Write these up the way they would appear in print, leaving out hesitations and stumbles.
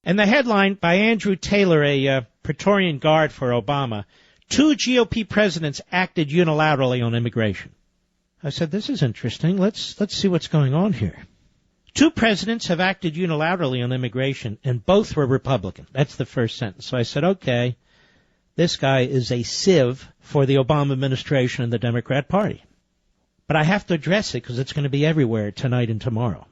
And the headline by Andrew Taylor, a Praetorian Guard for Obama, 2 GOP presidents acted unilaterally on immigration. I said, this is interesting. Let's see what's going on here. 2 presidents have acted unilaterally on immigration, and both were Republican. That's the first sentence. So I said, okay, this guy is a sieve for the Obama administration and the Democrat Party. But I have to address it because it's going to be everywhere tonight and tomorrow.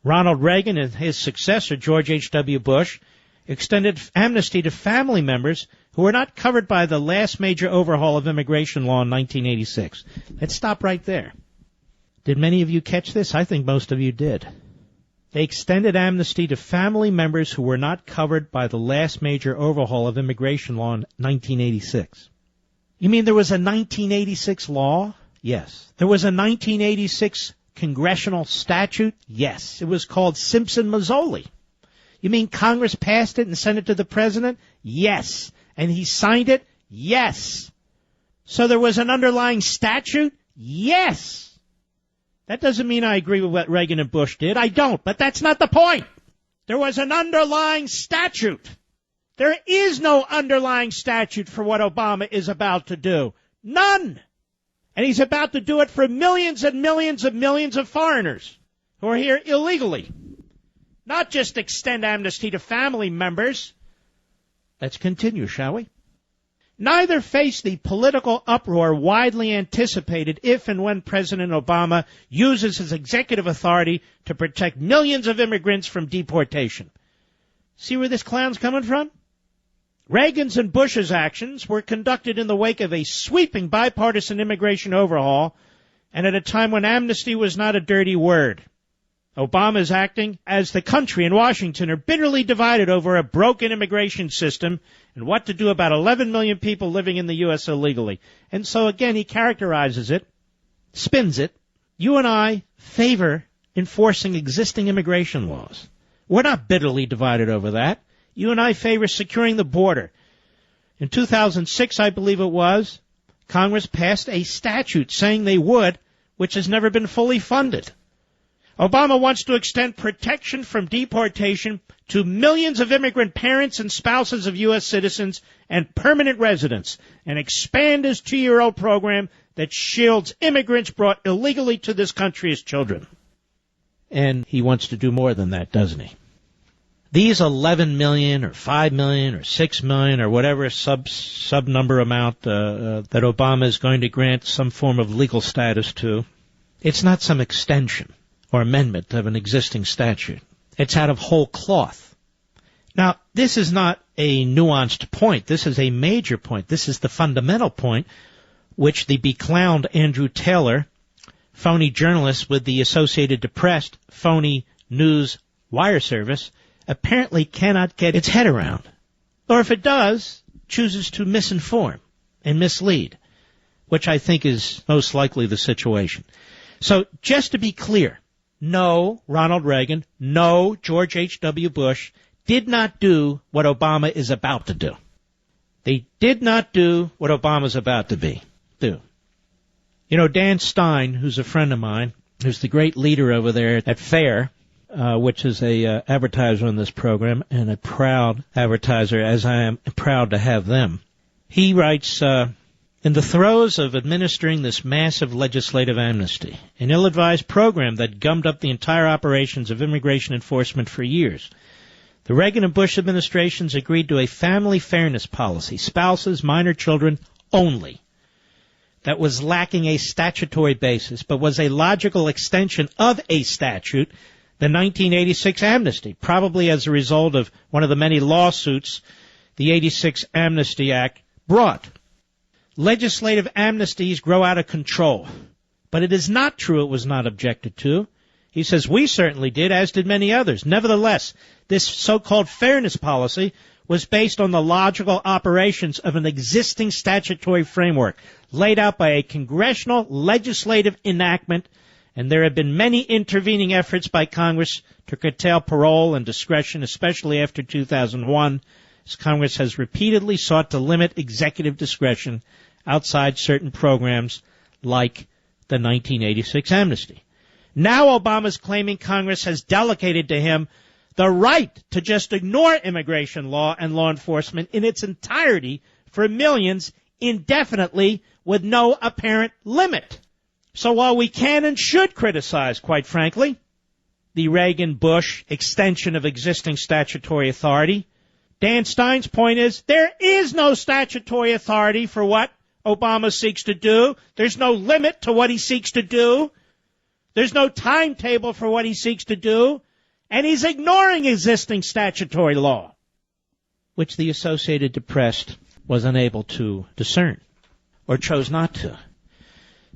Ronald Reagan and his successor, George H.W. Bush, extended amnesty to family members who were not covered by the last major overhaul of immigration law in 1986. Let's stop right there. Did many of you catch this? I think most of you did. They extended amnesty to family members who were not covered by the last major overhaul of immigration law in 1986. You mean there was a 1986 law? Yes. There was a 1986 congressional statute? Yes. It was called Simpson-Mazzoli. You mean Congress passed it and sent it to the president? Yes. And he signed it? Yes. So there was an underlying statute? Yes. That doesn't mean I agree with what Reagan and Bush did. I don't, but that's not the point. There was an underlying statute. There is no underlying statute for what Obama is about to do. None. And he's about to do it for millions and millions and millions of foreigners who are here illegally. Not just extend amnesty to family members. Let's continue, shall we? Neither face the political uproar widely anticipated if and when President Obama uses his executive authority to protect millions of immigrants from deportation. See where this clown's coming from? Reagan's and Bush's actions were conducted in the wake of a sweeping bipartisan immigration overhaul and at a time when amnesty was not a dirty word. Obama is acting as the country and Washington are bitterly divided over a broken immigration system and what to do about 11 million people living in the U.S. illegally. And so, again, he characterizes it, spins it. You and I favor enforcing existing immigration laws. We're not bitterly divided over that. You and I favor securing the border. In 2006, I believe it was, Congress passed a statute saying they would, which has never been fully funded. Obama wants to extend protection from deportation to millions of immigrant parents and spouses of U.S. citizens and permanent residents and expand his 2-year-old program that shields immigrants brought illegally to this country as children. And he wants to do more than that, doesn't he? These 11 million or 5 million or 6 million or whatever sub number amount that Obama is going to grant some form of legal status to, it's not some extension or amendment of an existing statute. It's out of whole cloth. Now, this is not a nuanced point. This is a major point. This is the fundamental point which the beclowned Andrew Taylor, phony journalist with the Associated Press phony news wire service, apparently cannot get its head around. Or if it does, chooses to misinform and mislead, which I think is most likely the situation. So just to be clear, no, Ronald Reagan, no, George H.W. Bush did not do what Obama is about to do. They did not do what Obama's about to do. You know, Dan Stein, who's a friend of mine, who's the great leader over there at FAIR, which is a advertiser on this program, and a proud advertiser, as I am proud to have them. He writes, in the throes of administering this massive legislative amnesty, an ill-advised program that gummed up the entire operations of immigration enforcement for years, the Reagan and Bush administrations agreed to a family fairness policy, spouses, minor children only, that was lacking a statutory basis, but was a logical extension of a statute, the 1986 amnesty, probably as a result of one of the many lawsuits the 86 Amnesty Act brought. Legislative amnesties grow out of control, but it is not true it was not objected to. He says, we certainly did, as did many others. Nevertheless, this so-called fairness policy was based on the logical operations of an existing statutory framework laid out by a congressional legislative enactment, and there have been many intervening efforts by Congress to curtail parole and discretion, especially after 2001, as Congress has repeatedly sought to limit executive discretion outside certain programs like the 1986 amnesty. Now Obama's claiming Congress has delegated to him the right to just ignore immigration law and law enforcement in its entirety for millions indefinitely with no apparent limit. So while we can and should criticize, quite frankly, the Reagan-Bush extension of existing statutory authority, Dan Stein's point is there is no statutory authority for what Obama seeks to do. There's no limit to what he seeks to do. There's no timetable for what he seeks to do. And he's ignoring existing statutory law, which the Associated Press was unable to discern or chose not to.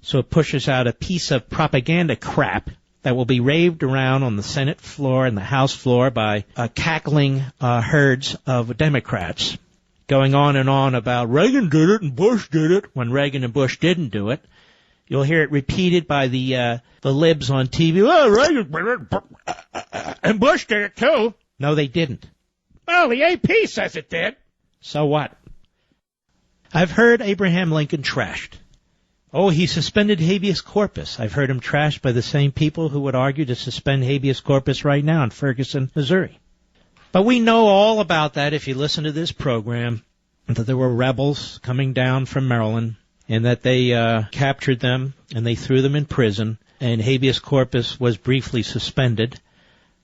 So it pushes out a piece of propaganda crap that will be raved around on the Senate floor and the House floor by cackling herds of Democrats, going on and on about Reagan did it and Bush did it when Reagan and Bush didn't do it. You'll hear it repeated by the libs on TV. Oh, Reagan did it and Bush did it too. No, they didn't. Well, the AP says it did. So what? I've heard Abraham Lincoln trashed. Oh, he suspended habeas corpus. I've heard him trashed by the same people who would argue to suspend habeas corpus right now in Ferguson, Missouri. But we know all about that if you listen to this program, that there were rebels coming down from Maryland and that they captured them and they threw them in prison, and habeas corpus was briefly suspended.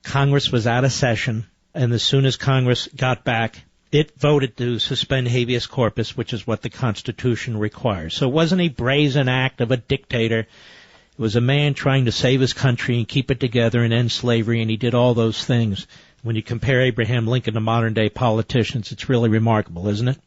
Congress was out of session, and as soon as Congress got back, it voted to suspend habeas corpus, which is what the Constitution requires. So it wasn't a brazen act of a dictator. It was a man trying to save his country and keep it together and end slavery, and he did all those things. When you compare Abraham Lincoln to modern-day politicians, it's really remarkable, isn't it?